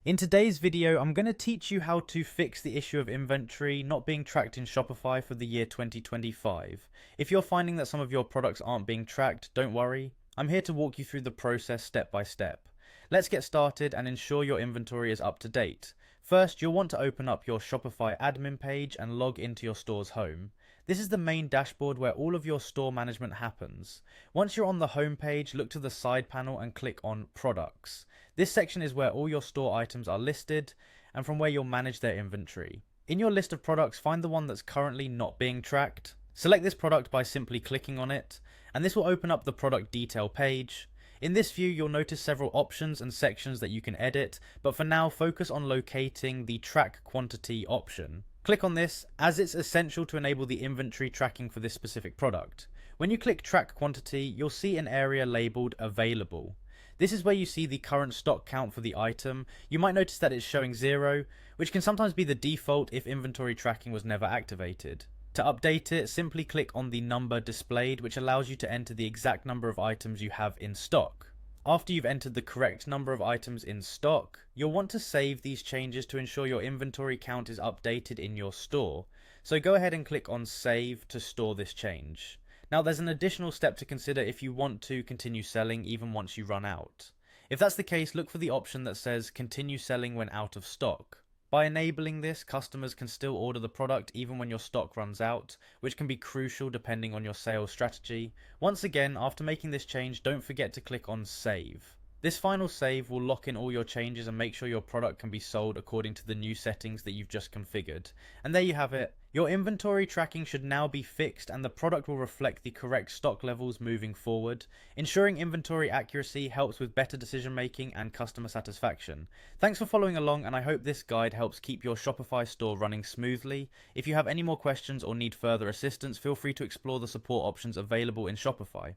In today's video, I'm going to teach you how to fix the issue of inventory not being tracked in Shopify for the year 2025. If you're finding that some of your products aren't being tracked, don't worry. I'm here to walk you through the process step by step. Let's get started and ensure your inventory is up to date. First, you'll want to open up your Shopify admin page and log into your store's home. This is the main dashboard where all of your store management happens. Once you're on the home page, look to the side panel and click on Products. This section is where all your store items are listed and from where you'll manage their inventory. In your list of products, find the one that's currently not being tracked. Select this product by simply clicking on it, and this will open up the product detail page. In this view, you'll notice several options and sections that you can edit, but for now, focus on locating the Track Quantity option. Click on this, as it's essential to enable the inventory tracking for this specific product. When you click Track Quantity, you'll see an area labeled Available. This is where you see the current stock count for the item. You might notice that it's showing 0, which can sometimes be the default if inventory tracking was never activated. To update it, simply click on the number displayed, which allows you to enter the exact number of items you have in stock. After you've entered the correct number of items in stock, you'll want to save these changes to ensure your inventory count is updated in your store. So go ahead and click on Save to store this change. Now there's an additional step to consider if you want to continue selling even once you run out. If that's the case, look for the option that says Continue selling when out of stock. By enabling this, customers can still order the product even when your stock runs out, which can be crucial depending on your sales strategy. Once again, after making this change, don't forget to click on Save. This final save will lock in all your changes and make sure your product can be sold according to the new settings that you've just configured. And there you have it. Your inventory tracking should now be fixed and the product will reflect the correct stock levels moving forward. Ensuring inventory accuracy helps with better decision making and customer satisfaction. Thanks for following along, and I hope this guide helps keep your Shopify store running smoothly. If you have any more questions or need further assistance, feel free to explore the support options available in Shopify.